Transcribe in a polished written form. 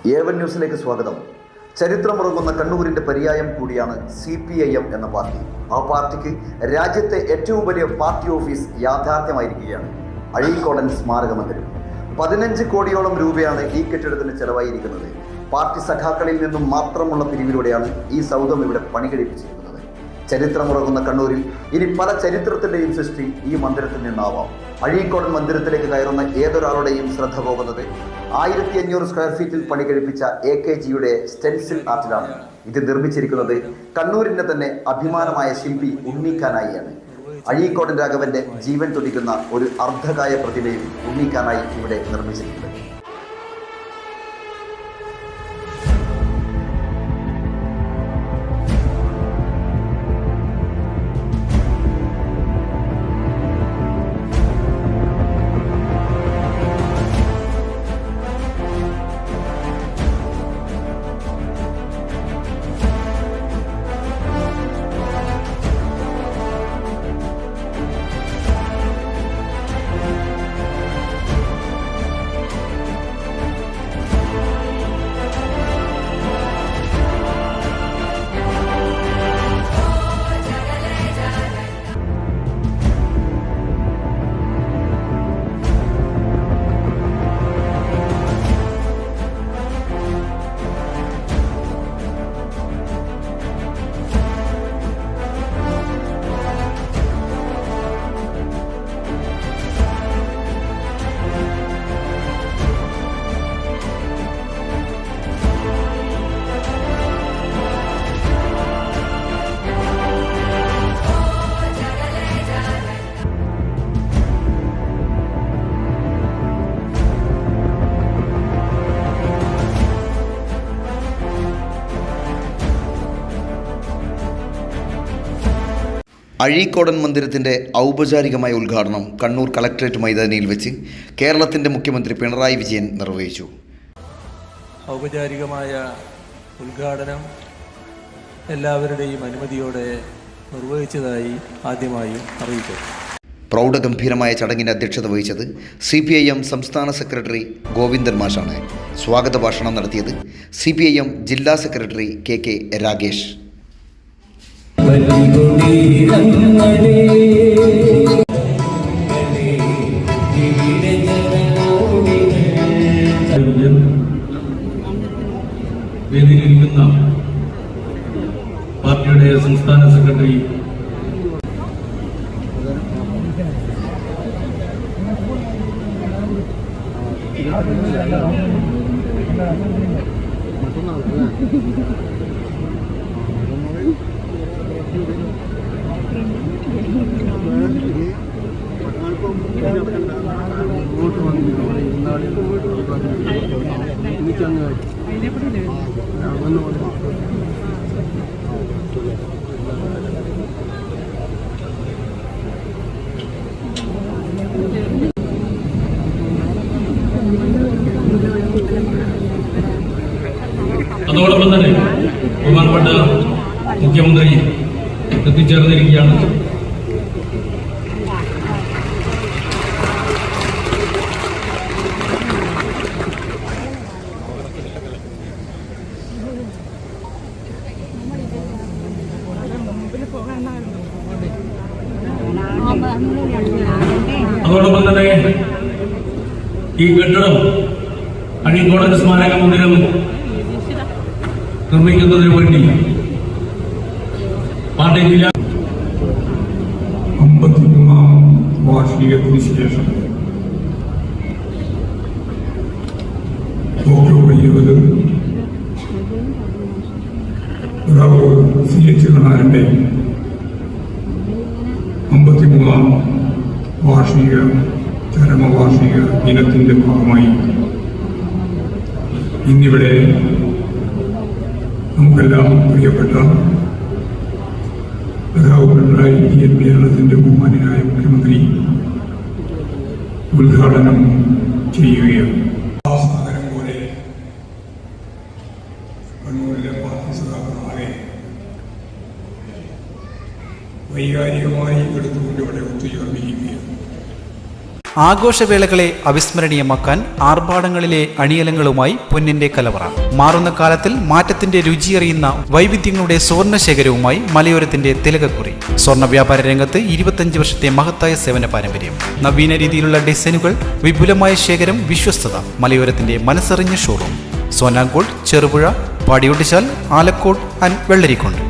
ഏവൻ ന്യൂസിലേക്ക് സ്വാഗതം. ചരിത്രമുറങ്ങുന്ന കണ്ണൂരിൻ്റെ പര്യായം കൂടിയാണ് CPIM എന്ന പാർട്ടി. ആ പാർട്ടിക്ക് രാജ്യത്തെ ഏറ്റവും വലിയ പാർട്ടി ഓഫീസ് യാഥാർത്ഥ്യമായിരിക്കുകയാണ്. അഴീക്കോടൻ സ്മാരക മന്ദിരം. 15 കോടിയോളം രൂപയാണ് ഈ കെട്ടിടത്തിന് ചെലവായിരിക്കുന്നത്. പാർട്ടി സഖാക്കളിൽ നിന്നും മാത്രമുള്ള പിരിവിലൂടെയാണ് ഈ സൗധം ഇവിടെ പണി കഴിപ്പിച്ചിരിക്കുന്നത്. ചരിത്രമുറങ്ങുന്ന കണ്ണൂരിൽ ഇനി പല ചരിത്രത്തിൻ്റെയും സൃഷ്ടി ഈ മന്ദിരത്തിൽ നിന്നാവാം. അഴീക്കോടൻ മന്ദിരത്തിലേക്ക് കയറുന്ന ഏതൊരാളുടെയും ശ്രദ്ധ പോകുന്നത് 1500 സ്ക്വയർ ഫീറ്റിൽ പണി കഴിപ്പിച്ച AKGയുടെ സ്റ്റെൻസിൽ ആർട്ടിലാണ്. ഇത് നിർമ്മിച്ചിരിക്കുന്നത് കണ്ണൂരിൻ്റെ തന്നെ അഭിമാനമായ ശില്പി ഉണ്ണിക്കാനായിയാണ്. അഴീക്കോടൻ രാഘവന്റെ ജീവൻ തുടിക്കുന്ന ഒരു അർദ്ധകായ പ്രതിമയും ഉണ്ണിക്കാനായി ഇവിടെ നിർമ്മിച്ചിട്ടുണ്ട്. അഴീക്കോടൻ മന്ദിരത്തിൻ്റെ ഔപചാരികമായ ഉദ്ഘാടനം കണ്ണൂർ കളക്ട്രേറ്റ് മൈതാനിയിൽ വെച്ച് കേരളത്തിൻ്റെ മുഖ്യമന്ത്രി പിണറായി വിജയൻ നിർവഹിച്ചു. ഔപചാരികമായ ഉദ്ഘാടനം എല്ലാവരുടെയും അനുമതിയോടെ നിർവഹിച്ചതായി ആദ്യമായി അറിയിച്ചു. പ്രൗഢഗംഭീരമായ ചടങ്ങിന് അധ്യക്ഷത വഹിച്ചത് CPIM സംസ്ഥാന സെക്രട്ടറി ഗോവിന്ദൻ മാഷാണ്. സ്വാഗത ഭാഷണം നടത്തിയത് CPIM ജില്ലാ സെക്രട്ടറി KK രാഗേഷ്. വേദിയിൽ നിൽക്കുന്ന പാർട്ടിയുടെ സംസ്ഥാന സെക്രട്ടറി അതോടൊപ്പം തന്നെ ബഹുമാനപ്പെട്ട മുഖ്യമന്ത്രി എത്തിച്ചേർന്നിരിക്കുകയാണ്. അതോടൊപ്പം തന്നെ ഈ കെട്ടിടം അഴീക്കോടൻ സ്മാരക മന്ദിരം നിർമ്മിക്കുന്നതിന് വേണ്ടി പാർട്ടി ജില്ലാ 53ാം വാർഷികത്തിന് ശേഷം ഒക്ടോബർ 20 CH കണാരന്റെ 53ാം വാർഷിക ചരമവാർഷിക ദിനത്തിന്റെ ഭാഗമായി ഇന്നിവിടെ നമുക്കെല്ലാം പ്രിയപ്പെട്ട പിണറായി വിജയൻ കേരളത്തിന്റെ ബഹുമാന്യനായ മുഖ്യമന്ത്രി ഉദ്ഘാടനം ചെയ്യുകയാണ്. സാഗരം പോലെ കണ്ണൂരിലെ പാർട്ടി സഖാക്കളാകെ വൈകാരികമായി എടുത്തുകൊണ്ട് ഇവിടെ ഒത്തുചേർന്നിരിക്കുകയാണ്. ആഘോഷവേളകളെ അവിസ്മരണീയമാക്കാൻ ആർഭാടങ്ങളിലെ അണിയലങ്ങളുമായി പൊന്നിന്റെ കലവറ. മാറുന്ന കാലത്തിൽ മാറ്റത്തിന്റെ രുചിയറിയുന്ന വൈവിധ്യങ്ങളുടെ സ്വർണ്ണശേഖരവുമായി മലയോരത്തിന്റെ തിലകക്കുറി. സ്വർണ്ണ വ്യാപാര രംഗത്ത് 25 വർഷത്തെ മഹത്തായ സേവന പാരമ്പര്യം. നവീന രീതിയിലുള്ള ഡിസൈനുകൾ, വിപുലമായ ശേഖരം, വിശ്വസ്തത. മലയോരത്തിന്റെ മനസ്സറിഞ്ഞ ഷോറൂം. സോനാങ്കോട്, ചെറുപുഴ, പാടിയൊട്ടിച്ചാൽ, ആലക്കോട് ആൻഡ് വെള്ളരിക്കുണ്ട്.